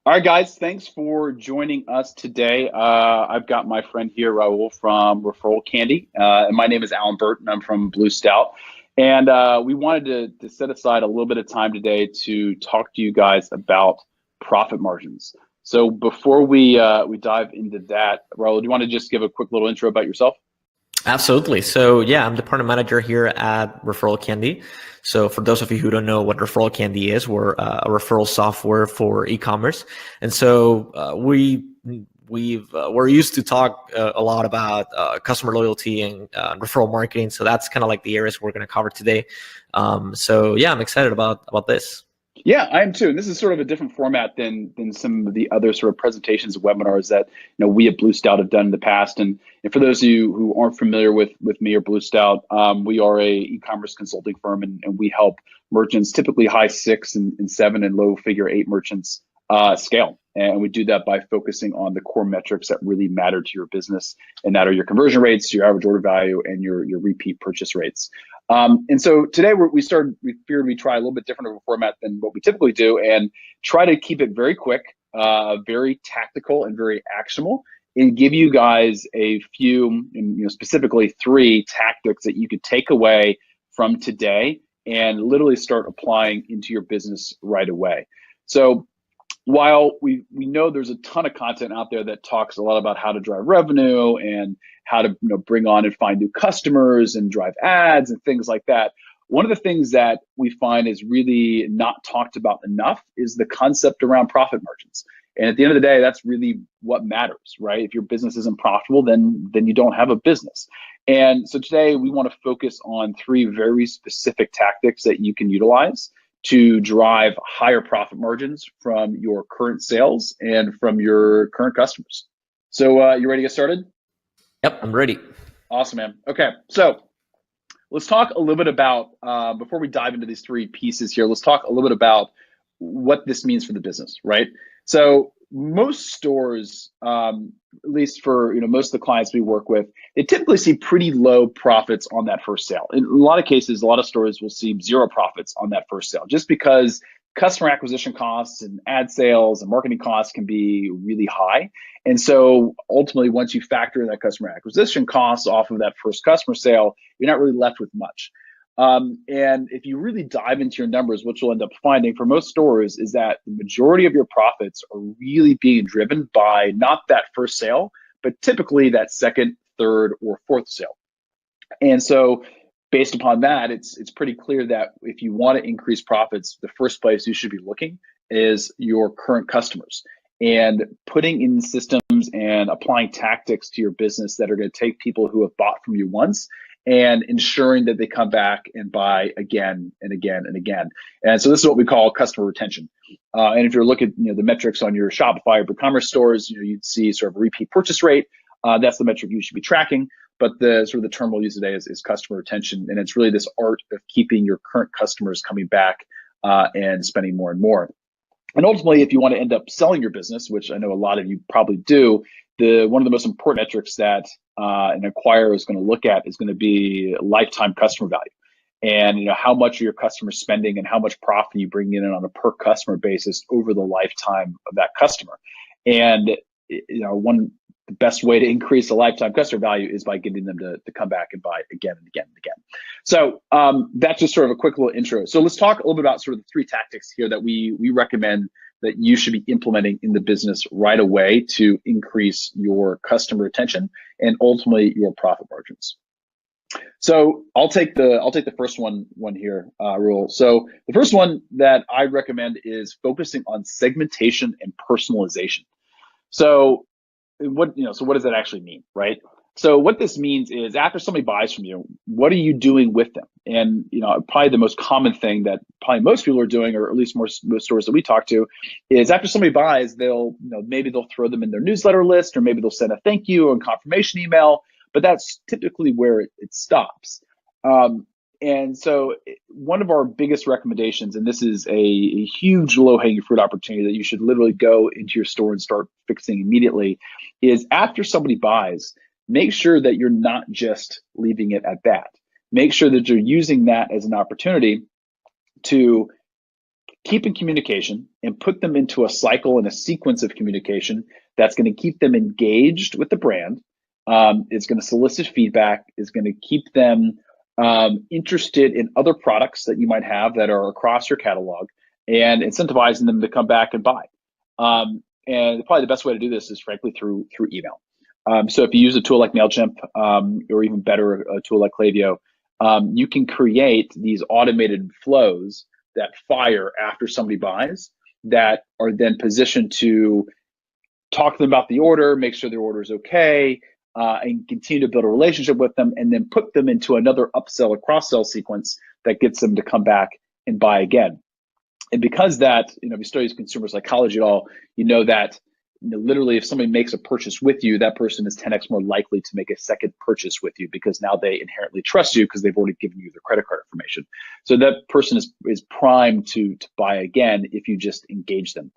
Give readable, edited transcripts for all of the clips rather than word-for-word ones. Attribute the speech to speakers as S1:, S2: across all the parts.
S1: All right, guys, thanks for joining us today. I've got my friend here, Raul from ReferralCandy, and my name is Alan Burton. I'm from BlueStout, and we wanted to set aside a little bit of time today to talk to you guys about profit margins. So before we dive into that, Raul, do you want to just give a quick little intro about yourself?
S2: Absolutely. So yeah, I'm the partner manager here at Referral So for those of you who don't know what Referral is, we're a referral software for e-commerce. And so we're used to talk a lot about customer loyalty and referral marketing. So that's kind of like the areas we're going to cover today. So yeah, I'm excited about this.
S1: Yeah, I am too. And this is sort of a different format than some of the other sort of presentations and webinars that we at Blue Stout have done in the past. And for those of you who aren't familiar with me or Blue Stout, we are a e-commerce consulting firm, and we help merchants, typically high six and seven and low figure eight merchants, scale. And we do that by focusing on the core metrics that really matter to your business, and that are your conversion rates, your average order value, and your repeat purchase rates. And so today we figured we'd try a little bit different of a format than what we typically do, and try to keep it very quick, very tactical, and very actionable, and give you guys a few, and specifically three tactics that you could take away from today and literally start applying into your business right away. So while we know there's a ton of content out there that talks a lot about how to drive revenue and how to bring on and find new customers and drive ads and things like that, one of the things that we find is really not talked about enough is the concept around profit margins. And at the end of the day, that's really what matters, right? If your business isn't profitable, then you don't have a business. And so today we want to focus on three very specific tactics that you can utilize to drive higher profit margins from your current sales and from your current customers. So you ready to get started?
S2: Yep, I'm ready.
S1: Awesome, man. Okay, so let's talk a little bit about, before we dive into these three pieces here, let's talk a little bit about what this means for the business, right? So most stores, at least for most of the clients we work with, they typically see pretty low profits on that first sale. In a lot of cases, a lot of stores will see zero profits on that first sale, just because customer acquisition costs and ad sales and marketing costs can be really high. And so ultimately, once you factor in that customer acquisition costs off of that first customer sale, you're not really left with much. And if you really dive into your numbers, what you'll end up finding for most stores is that the majority of your profits are really being driven by not that first sale, but typically that second, third, or fourth sale. And so based upon that, it's pretty clear that if you want to increase profits, the first place you should be looking is your current customers, and putting in systems and applying tactics to your business that are going to take people who have bought from you once and ensuring that they come back and buy again and again and again. And so this is what we call customer retention. And if you're looking at the metrics on your Shopify or BigCommerce stores, you'd see sort of repeat purchase rate. That's the metric you should be tracking. But the sort of the term we'll use today is customer retention. And it's really this art of keeping your current customers coming back and spending more and more. And ultimately, if you want to end up selling your business, which I know a lot of you probably do, one of the most important metrics that an acquirer is going to look at is going to be lifetime customer value. And how much are your customers spending, and how much profit you bring in on a per customer basis over the lifetime of that customer. And the best way to increase the lifetime customer value is by getting them to come back and buy again and again and again. So that's just sort of a quick little intro. So let's talk a little bit about sort of the three tactics here that we recommend that you should be implementing in the business right away to increase your customer retention and ultimately your profit margins. So I'll take the first one here, Rule. So the first one that I recommend is focusing on segmentation and personalization. So what does that actually mean, right? So what this means is, after somebody buys from you, what are you doing with them? And probably the most common thing that probably most people are doing, or at least most stores that we talk to, is after somebody buys, they'll maybe they'll throw them in their newsletter list, or maybe they'll send a thank you or a confirmation email. But that's typically where it stops. And so one of our biggest recommendations, and this is a huge low-hanging fruit opportunity that you should literally go into your store and start fixing immediately, is after somebody buys, make sure that you're not just leaving it at that. Make sure that you're using that as an opportunity to keep in communication and put them into a cycle and a sequence of communication that's going to keep them engaged with the brand. It's going to solicit feedback, is going to keep them interested in other products that you might have that are across your catalog, and incentivizing them to come back and buy. And probably the best way to do this is frankly through email. So if you use a tool like MailChimp, or even better, a tool like Klaviyo, you can create these automated flows that fire after somebody buys, that are then positioned to talk to them about the order, make sure their order is okay, and continue to build a relationship with them, and then put them into another upsell or cross-sell sequence that gets them to come back and buy again. And because that, if you study consumer psychology at all, you know that literally if somebody makes a purchase with you, that person is 10x more likely to make a second purchase with you, because now they inherently trust you because they've already given you their credit card information. So that person is primed to buy again if you just engage them.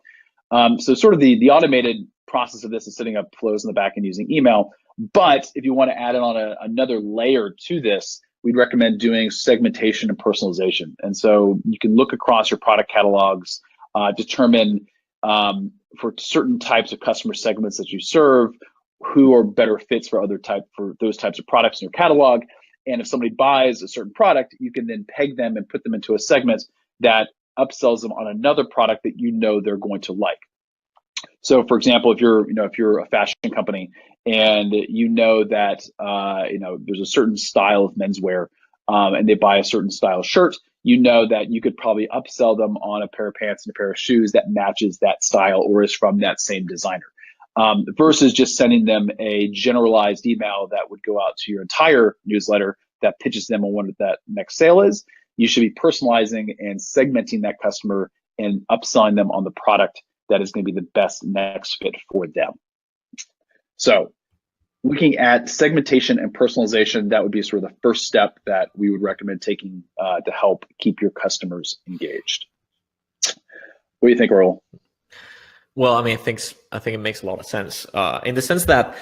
S1: So sort of the automated process of this is setting up flows in the back end using email. But if you want to add on another layer to this, we'd recommend doing segmentation and personalization. And so you can look across your product catalogs, determine for certain types of customer segments that you serve, who are better fits for those types of products in your catalog. And if somebody buys a certain product, you can then peg them and put them into a segment that upsells them on another product that they're going to like. So for example, if you're a fashion company and that there's a certain style of menswear, and they buy a certain style shirt, that you could probably upsell them on a pair of pants and a pair of shoes that matches that style or is from that same designer, versus just sending them a generalized email that would go out to your entire newsletter that pitches them on what that next sale is. You should be personalizing and segmenting that customer and upselling them on the product that is going to be the best next fit for them. So looking at segmentation and personalization, that would be sort of the first step that we would recommend taking to help keep your customers engaged. What do you think, Earl?
S2: Well, I think it makes a lot of sense in the sense that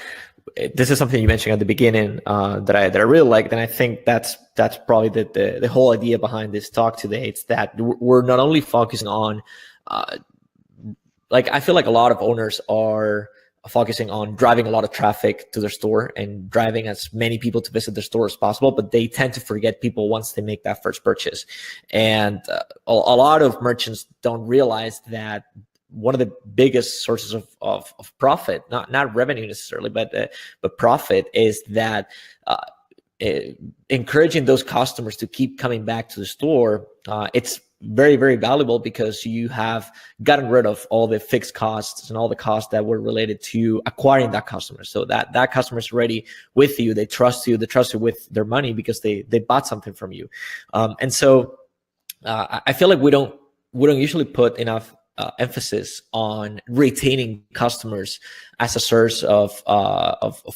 S2: this is something you mentioned at the beginning that I really liked, and I think that's probably the whole idea behind this talk today. It's that we're not only focusing on I feel like a lot of owners are focusing on driving a lot of traffic to their store and driving as many people to visit their store as possible, but they tend to forget people once they make that first purchase. And a lot of merchants don't realize that one of the biggest sources of profit, not revenue necessarily, but profit, is that encouraging those customers to keep coming back to the store. It's very, very valuable because you have gotten rid of all the fixed costs and all the costs that were related to acquiring that customer. So that customer is already with you. They trust you with their money because they bought something from you. And so I feel like we don't usually put enough emphasis on retaining customers as a source of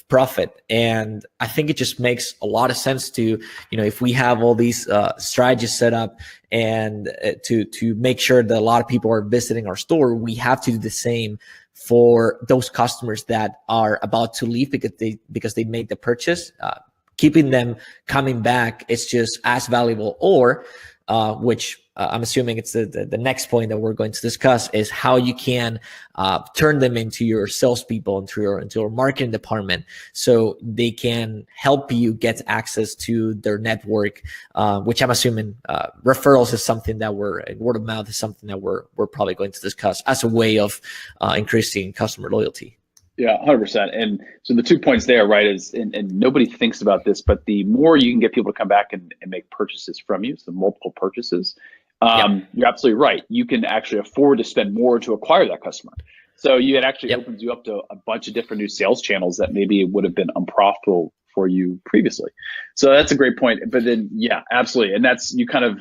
S2: profit. And I think it just makes a lot of sense to, if we have all these strategies set up and to make sure that a lot of people are visiting our store, we have to do the same for those customers that are about to leave because they made the purchase. Keeping them coming back is just as valuable, or which I'm assuming it's the next point that we're going to discuss, is how you can turn them into your salespeople, into your marketing department, so they can help you get access to their network, which I'm assuming referrals is something that word of mouth is something that we're probably going to discuss as a way of increasing customer loyalty.
S1: Yeah, 100%. And so the 2 points there, right, is, and nobody thinks about this, but the more you can get people to come back and make purchases from you, so multiple purchases, you're absolutely right. You can actually afford to spend more to acquire that customer. So it actually opens you up to a bunch of different new sales channels that maybe would have been unprofitable for you previously. So that's a great point. But then, yeah, absolutely. And that's, you kind of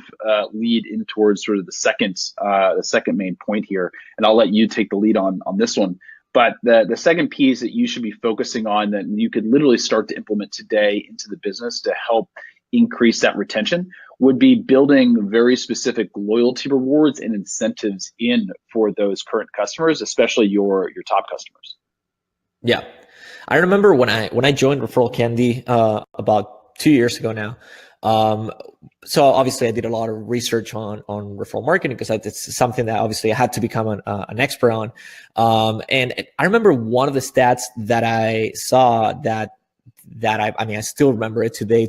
S1: lead in towards sort of the second main point here. And I'll let you take the lead on this one. But the second piece that you should be focusing on, that you could literally start to implement today into the business to help increase that retention, would be building very specific loyalty rewards and incentives in for those current customers, especially your top customers.
S2: Yeah, I remember when I joined ReferralCandy about 2 years ago now. So obviously I did a lot of research on referral marketing because it's something that obviously I had to become an expert on. And I remember one of the stats that I saw that I mean, I still remember it today,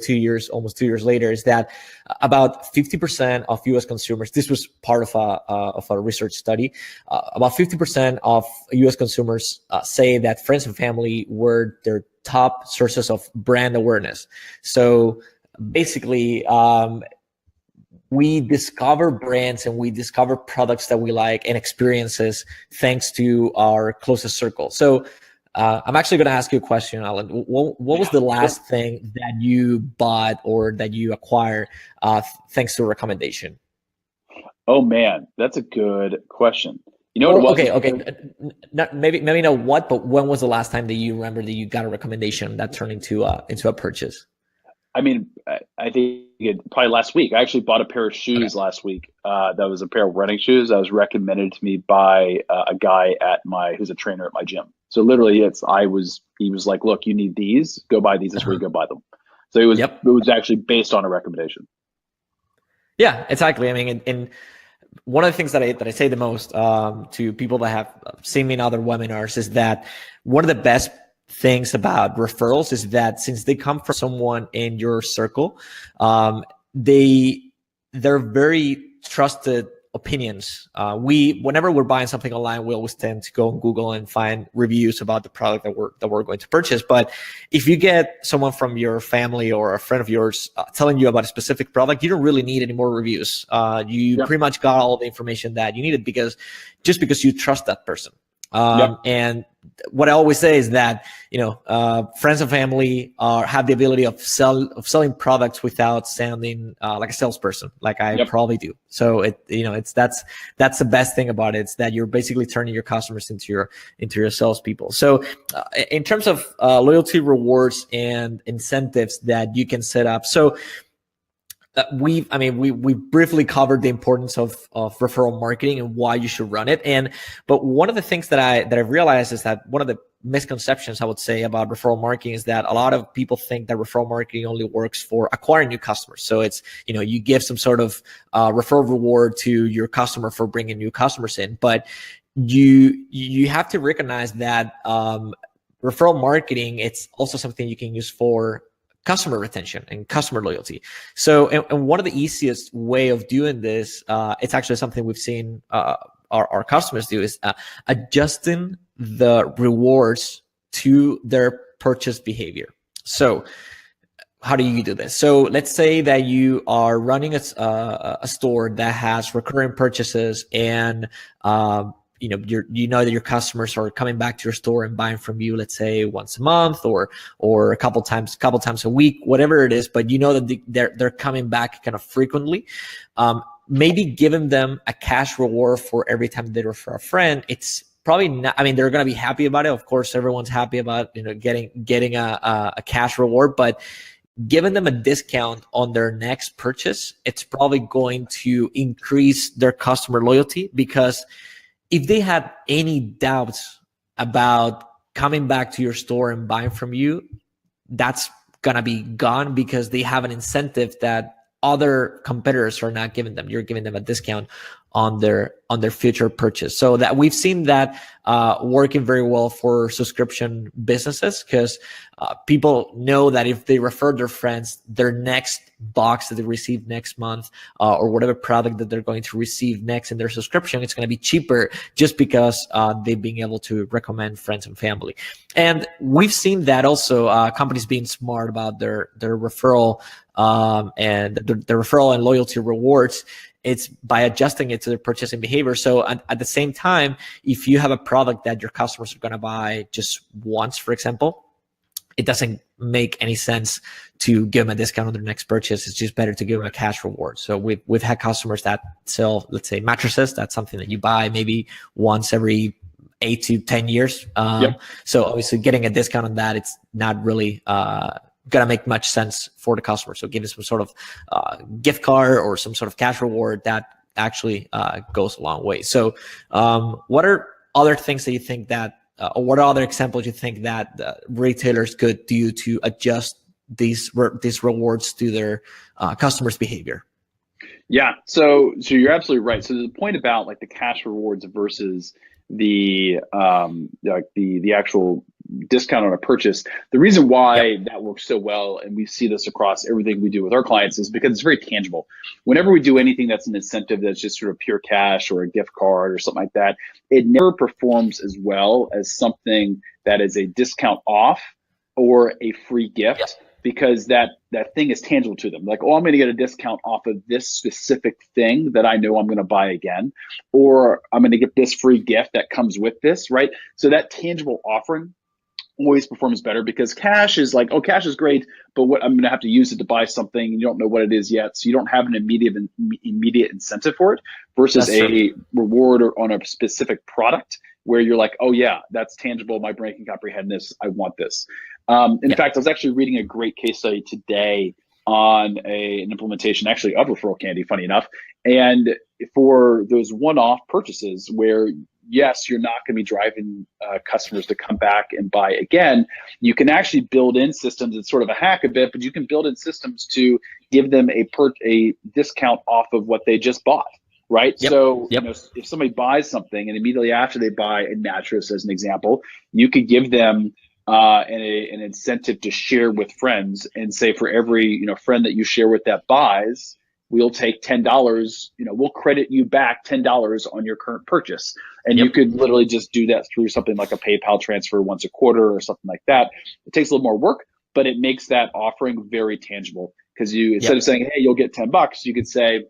S2: almost 2 years later, is that about 50% of US consumers, this was part of a research study, about 50% of US consumers say that friends and family were their top sources of brand awareness. So basically, we discover brands and we discover products that we like and experiences thanks to our closest circle. So I'm actually going to ask you a question, Alan. What was the last thing that you bought or that you acquired thanks to a recommendation?
S1: Oh man, that's a good question. You know what it was?
S2: Okay. Maybe not what, but when was the last time that you remember that you got a recommendation that turned into a purchase?
S1: I mean, I think probably last week. I actually bought a pair of shoes last week. That was a pair of running shoes that was recommended to me by a guy who's a trainer at my gym. So literally, he was like, "Look, you need these. Go buy these. This is where you go buy them." So it was actually based on a recommendation.
S2: Yeah, exactly. I mean, and one of the things that I say the most to people that have seen me in other webinars is that one of the best things about referrals is that since they come from someone in your circle, they're very trusted opinions. Whenever we're buying something online, we always tend to go on Google and find reviews about the product that we're going to purchase. But if you get someone from your family or a friend of yours telling you about a specific product, you don't really need any more reviews. You pretty much got all the information that you needed because you trust that person. And what I always say is that, friends and family have the ability of selling products without sounding like a salesperson, like I probably do. So that's the best thing about it. It's that you're basically turning your customers into your salespeople. So in terms of loyalty rewards and incentives that you can set up. So we briefly covered the importance of referral marketing and why you should run it. But one of the things that I've realized is that one of the misconceptions I would say about referral marketing is that a lot of people think that referral marketing only works for acquiring new customers. So it's, you give some sort of referral reward to your customer for bringing new customers in, but you have to recognize that referral marketing, it's also something you can use for customer retention and customer loyalty. So, and one of the easiest way of doing this, it's actually something we've seen our customers do, is adjusting the rewards to their purchase behavior. So how do you do this? So let's say that you are running a store that has recurring purchases and you know that your customers are coming back to your store and buying from you, let's say once a month or a couple times a week, whatever it is, but you know that they're coming back kind of frequently. Maybe giving them a cash reward for every time they refer a friend. It's probably not, I mean, they're going to be happy about it. Of course, everyone's happy about, getting a cash reward, but giving them a discount on their next purchase, it's probably going to increase their customer loyalty, because if they had any doubts about coming back to your store and buying from you, that's gonna be gone, because they have an incentive that other competitors are not giving them. You're giving them a discount on their future purchase. So that we've seen that working very well for subscription businesses, because people know that if they refer their friends, their next box that they receive next month or whatever product that they're going to receive next in their subscription, it's going to be cheaper, just because they've been able to recommend friends and family. And we've seen that also companies being smart about their referral and the referral and loyalty rewards. It's by adjusting it to their purchasing behavior. So at the same time, if you have a product that your customers are going to buy just once, for example, it doesn't make any sense to give them a discount on their next purchase. It's just better to give them a cash reward. So we've had customers that sell, let's say, mattresses. That's something that you buy maybe once every 8 to 10 years. So obviously getting a discount on that, it's not really gonna make much sense for the customer. So give us some sort of gift card or some sort of cash reward that actually goes a long way. So what are other things that you think that, or what are other examples you think that retailers could do to adjust these rewards to their customers' behavior.
S1: Yeah, so you're absolutely right. So the point about like the cash rewards versus the like the actual discount on a purchase, the reason why that works so well, and we see this across everything we do with our clients, is because it's very tangible. Whenever we do anything that's an incentive that's just sort of pure cash or a gift card or something like that, it never performs as well as something that is a discount off or a free gift, because that thing is tangible to them. Like, oh, I'm going to get a discount off of this specific thing that I know I'm going to buy again, or I'm going to get this free gift that comes with this, right? So that tangible offering always performs better, because cash is like, oh, cash is great, but what I'm going to have to use it to buy something, you don't know what it is yet, so you don't have an immediate incentive for it, versus a reward or on a specific product where you're like, oh yeah, that's tangible, my brain can comprehend this, I want this. In fact, I was actually reading a great case study today on an implementation actually of ReferralCandy, funny enough. And for those one-off purchases where, yes, you're not going to be driving customers to come back and buy again, you can actually build in systems. It's sort of a hack a bit, but you can build in systems to give them a discount off of what they just bought. Right. So you know, if somebody buys something and immediately after they buy a mattress, as an example, you could give them an incentive to share with friends, and say for every friend that you share with that buys, we'll take $10. We'll credit you back $10 on your current purchase, and you could literally just do that through something like a PayPal transfer once a quarter or something like that. It takes a little more work, but it makes that offering very tangible, because you instead of saying, hey, you'll get $10, you could say,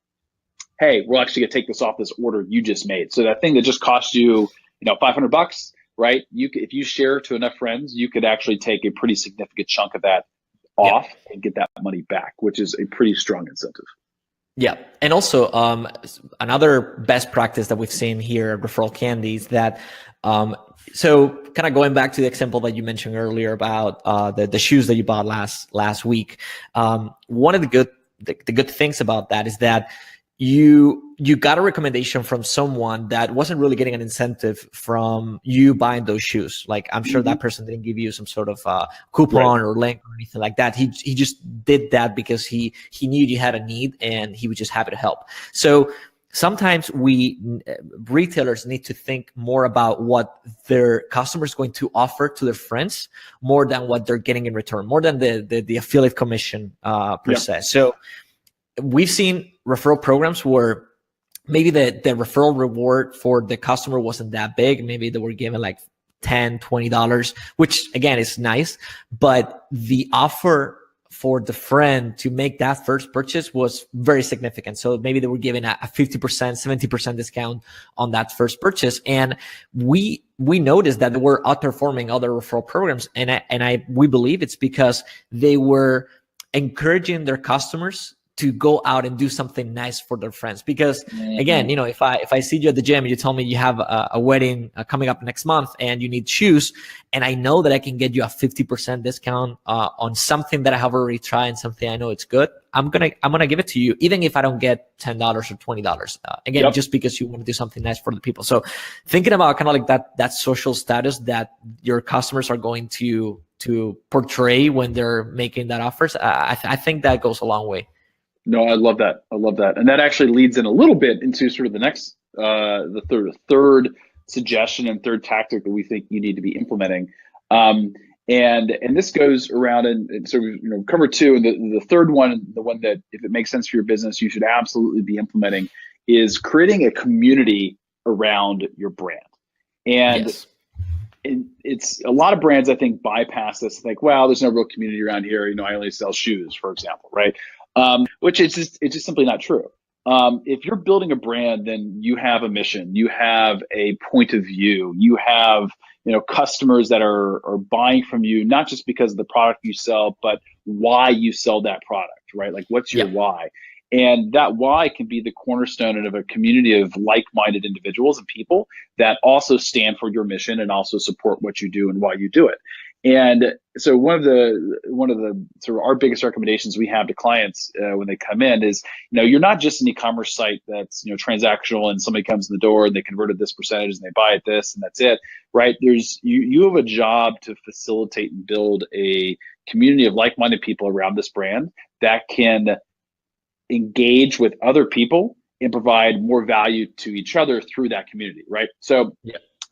S1: hey, we're actually going to take this off this order you just made. So that thing that just cost you, $500, right? If you share to enough friends, you could actually take a pretty significant chunk of that off and get that money back, which is a pretty strong incentive.
S2: Yeah. And also, another best practice that we've seen here at ReferralCandy is that, so kind of going back to the example that you mentioned earlier about the shoes that you bought last week. One of the good things about that is that you got a recommendation from someone that wasn't really getting an incentive from you buying those shoes. Like, I'm sure that person didn't give you some sort of coupon or link or anything like that. He just did that because he knew you had a need and he was just happy to help. So sometimes retailers need to think more about what their customers going to offer to their friends, more than what they're getting in return, more than the affiliate commission per se. So we've seen referral programs where maybe the referral reward for the customer wasn't that big. Maybe they were given like $10, $20, which again is nice, but the offer for the friend to make that first purchase was very significant. So maybe they were given a 50%, 70% discount on that first purchase. And we noticed that they were outperforming other referral programs. And we believe it's because they were encouraging their customers to go out and do something nice for their friends. Because again, if I see you at the gym and you tell me you have a wedding coming up next month and you need shoes, and I know that I can get you a 50% discount on something that I have already tried and something I know it's good, I'm gonna give it to you, even if I don't get $10 or $20. Again, just because you want to do something nice for the people. So thinking about kind of like that social status that your customers are going to portray when they're making that offers, I think that goes a long way.
S1: No, I love that. And that actually leads in a little bit into sort of the next, the third suggestion and third tactic that we think you need to be implementing. And this goes around, and so we cover two. And the third one, the one that if it makes sense for your business, you should absolutely be implementing, is creating a community around your brand. And it's a lot of brands, I think, bypass this. Think, well, there's no real community around here. I only sell shoes, for example, right? Which it's just simply not true. If you're building a brand, then you have a mission, you have a point of view, you have customers that are buying from you, not just because of the product you sell, but why you sell that product, right? Like, what's your why? And that why can be the cornerstone of a community of like-minded individuals and people that also stand for your mission and also support what you do and why you do it. And so one of the sort of our biggest recommendations we have to clients when they come in is, you're not just an e-commerce site that's transactional and somebody comes in the door and they converted this percentage and they buy at this and that's it, right? You have a job to facilitate and build a community of like-minded people around this brand that can engage with other people and provide more value to each other through that community, right? So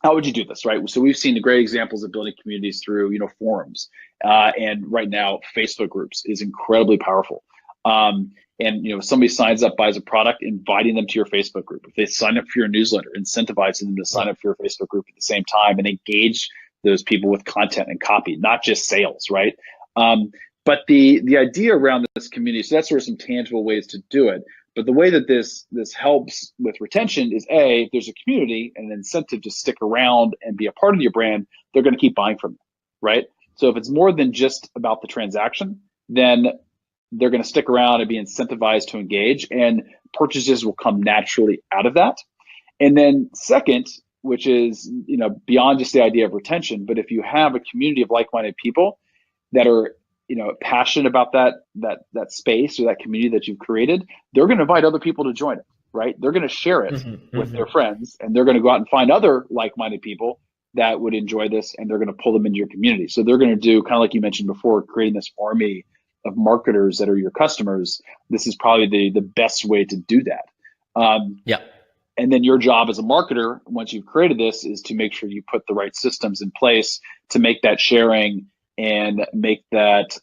S1: how would you do this, right? So we've seen great examples of building communities through, forums, and right now Facebook groups is incredibly powerful. And if somebody signs up, buys a product, inviting them to your Facebook group. If they sign up for your newsletter, incentivizing them to sign up for your Facebook group at the same time and engage those people with content and copy, not just sales, right? But the idea around this community, so that's sort of some tangible ways to do it. But the way that this helps with retention is if there's a community and an incentive to stick around and be a part of your brand, they're going to keep buying from you, right? So if it's more than just about the transaction, then they're going to stick around and be incentivized to engage, and purchases will come naturally out of that. And then second, which is beyond just the idea of retention, but if you have a community of like-minded people that are passionate about that space or that community that you've created, they're going to invite other people to join it, right? They're going to share it with their friends, and they're going to go out and find other like-minded people that would enjoy this, and they're going to pull them into your community. So they're going to do, kind of like you mentioned before, creating this army of marketers that are your customers. This is probably the best way to do that. And then your job as a marketer, once you've created this, is to make sure you put the right systems in place to make that sharing and make that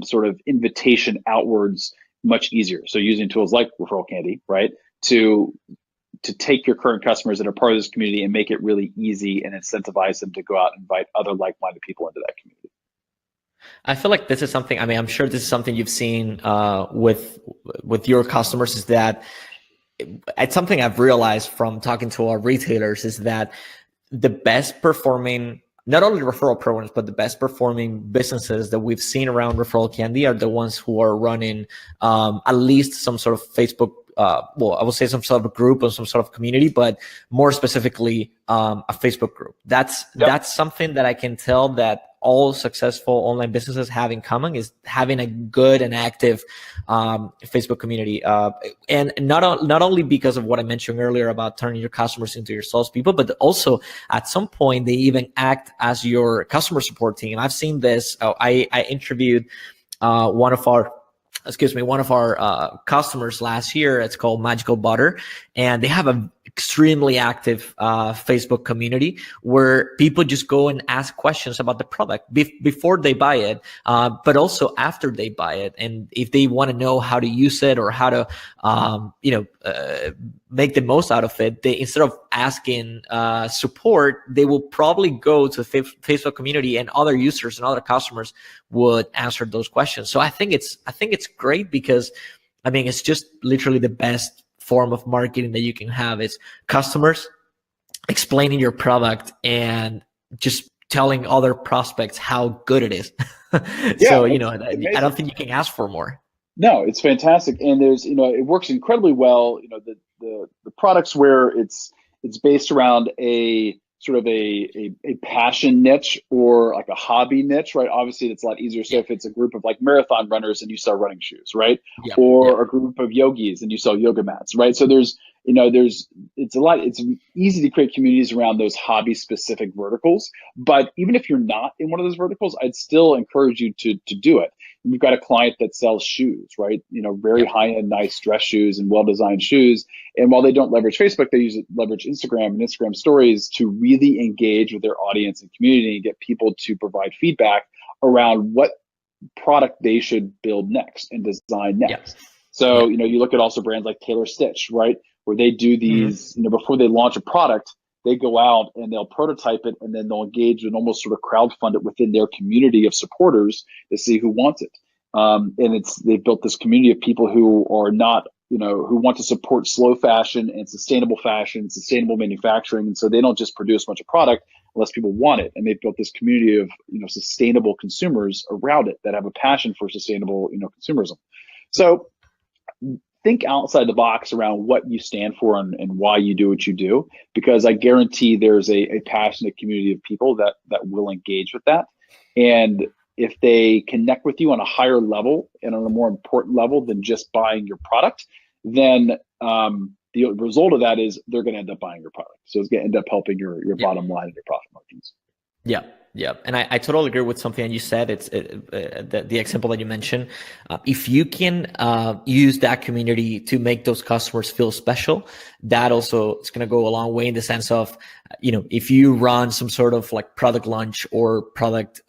S1: sort of invitation outwards much easier. So using tools like ReferralCandy, right, to take your current customers that are part of this community and make it really easy and incentivize them to go out and invite other like-minded people into that community.
S2: I feel like this is something, I'm sure this is something you've seen with your customers, is that it's something I've realized from talking to our retailers, is that the best performing, not only referral programs, but the best performing businesses that we've seen around ReferralCandy are the ones who are running at least some sort of Facebook, I would say some sort of group or some sort of community, but more specifically a Facebook group. That's something that I can tell that all successful online businesses have in common, is having a good and active Facebook community. And not only because of what I mentioned earlier about turning your customers into your salespeople, but also at some point they even act as your customer support team. I've seen this. I interviewed one of our customers last year. It's called Magical Butter, and they have an extremely active Facebook community where people just go and ask questions about the product before they buy it, but also after they buy it. And if they want to know how to use it or how to, make the most out of it, they, instead of asking support, they will probably go to the Facebook community, and other users and other customers would answer those questions. So I think it's great, because it's just literally the best form of marketing that you can have is customers explaining your product and just telling other prospects how good it is. So, I don't think you can ask for more.
S1: No, it's fantastic. And there's, it works incredibly well. The products where it's based around a sort of a passion niche or like a hobby niche, right? Obviously, it's a lot easier. So if it's a group of like marathon runners and you sell running shoes, right? Or a group of yogis and you sell yoga mats, right? So it's easy to create communities around those hobby specific verticals. But even if you're not in one of those verticals, I'd still encourage you to do it. You've got a client that sells shoes, right? Very high-end, nice dress shoes and well-designed shoes. And while they don't leverage Facebook, they leverage Instagram and Instagram stories to really engage with their audience and community and get people to provide feedback around what product they should build next and design next. So, you look at also brands like Taylor Stitch, right? Where they do these, before they launch a product, they go out and they'll prototype it, and then they'll engage and almost sort of crowdfund it within their community of supporters to see who wants it. And they've built this community of people who are not, who want to support slow fashion and sustainable manufacturing. And so they don't just produce a bunch of product unless people want it. And they've built this community of, sustainable consumers around it that have a passion for sustainable, consumerism. So think outside the box around what you stand for and why you do what you do, because I guarantee there's a passionate community of people that will engage with that. And if they connect with you on a higher level and on a more important level than just buying your product, then the result of that is they're going to end up buying your product. So it's going to end up helping your bottom line and your profit margins.
S2: Yeah, yeah, and I totally agree with something that you said. It's the example that you mentioned. If you can use that community to make those customers feel special, that also is going to go a long way in the sense of, if you run some sort of like product launch or product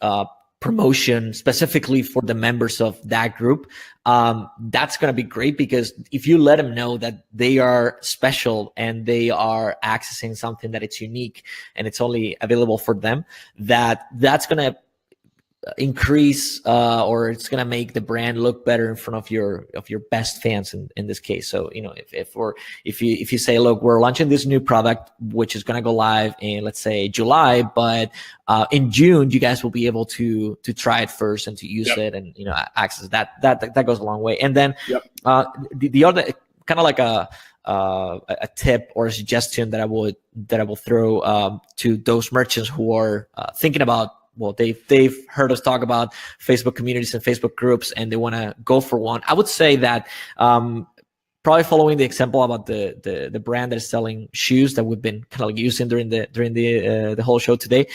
S2: promotion specifically for the members of that group, that's going to be great, because if you let them know that they are special and they are accessing something that it's unique and it's only available for them, that's going to increase or it's going to make the brand look better in front of your best fans in this case. So if you say, look, we're launching this new product which is going to go live in, let's say, July, but in June you guys will be able to try it first and to use it, and access that goes a long way. And then the other kind of like a tip or a suggestion that I will throw to those merchants who are thinking about, well, they've heard us talk about Facebook communities and Facebook groups, and they want to go for one. I would say that probably following the example about the brand that is selling shoes that we've been kind of like using during the whole show today.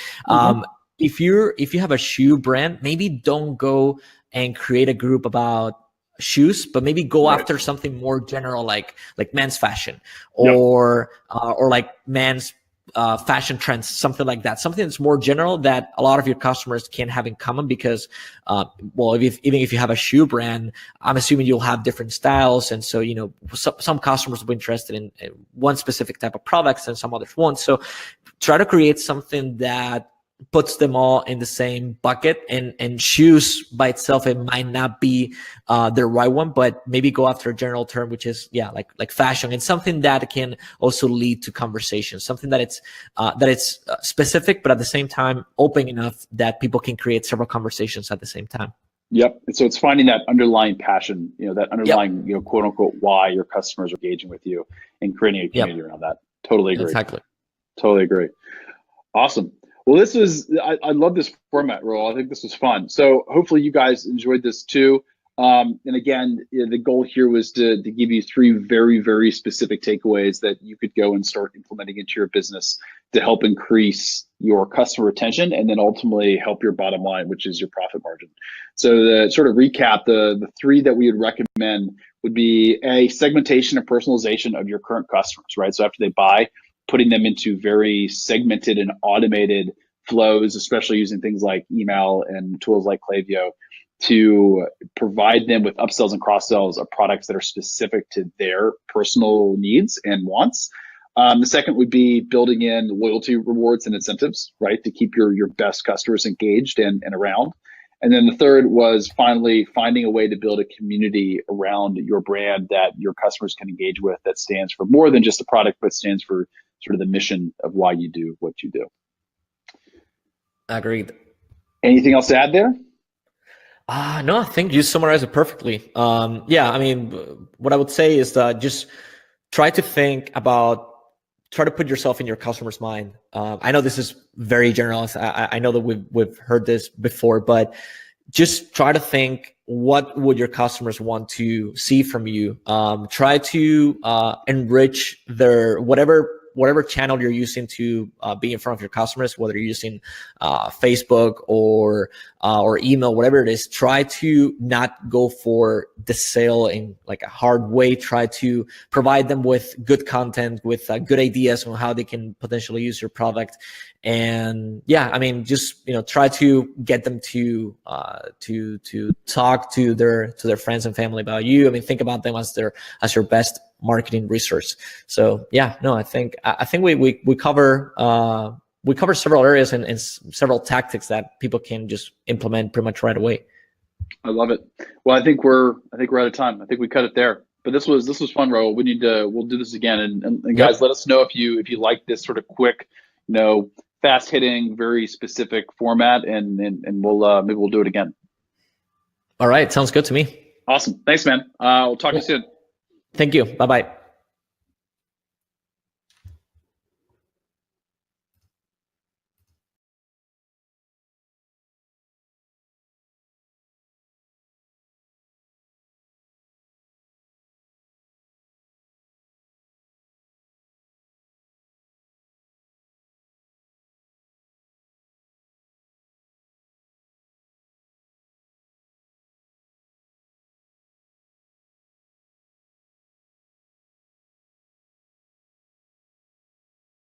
S2: If you have a shoe brand, maybe don't go and create a group about shoes, but maybe go after something more general, like men's fashion or like men's fashion trends, something like that, something that's more general that a lot of your customers can have in common. Because even if you have a shoe brand, I'm assuming you'll have different styles, and so some customers will be interested in one specific type of products and some others won't. So try to create something that puts them all in the same bucket, and shoes by itself, it might not be the right one, but maybe go after a general term, which is like fashion, and something that can also lead to conversation, something that it's specific but at the same time open enough that people can create several conversations at the same time.
S1: Yep. And so it's finding that underlying passion, that underlying, quote unquote, why your customers are engaging with you, and creating a community around that. Totally agree.
S2: Exactly.
S1: Totally agree. Awesome. Well, I love this format, Raul. I think this was fun. So hopefully you guys enjoyed this too. And again, the goal here was to give you 3 very, very specific takeaways that you could go and start implementing into your business to help increase your customer retention, and then ultimately help your bottom line, which is your profit margin. So to sort of recap, the 3 that we would recommend would be a segmentation and personalization of your current customers, right? So after they buy, putting them into very segmented and automated flows, especially using things like email and tools like Klaviyo, to provide them with upsells and cross sells of products that are specific to their personal needs and wants. The second would be building in loyalty rewards and incentives, right, to keep your best customers engaged and around. And then the third was finally finding a way to build a community around your brand that your customers can engage with, that stands for more than just a product, but stands for sort of the mission of why you do what you do.
S2: Agreed.
S1: Anything else to add there?
S2: No, I think you summarized it perfectly. I mean, what I would say is that just try to put yourself in your customer's mind. I know this is very general. I know that we've heard this before, but just try to think, what would your customers want to see from you? Try to enrich their whatever channel you're using to be in front of your customers, whether you're using Facebook or email, whatever it is. Try to not go for the sale in like a hard way. Try to provide them with good content, with good ideas on how they can potentially use your product. And I mean, just try to get them to talk to their friends and family about you. I mean, think about them as your best marketing resource. So I think we cover several areas and several tactics that people can just implement pretty much right away.
S1: I love it. Well, I think we're out of time. I think we cut it there. But this was fun, Raul. We'll do this again. And guys, let us know if you like this sort of quick, fast hitting, very specific format, and we'll maybe we'll do it again.
S2: All right, sounds good to me.
S1: Awesome. Thanks, man. We'll talk to you soon.
S2: Thank you. Bye-bye.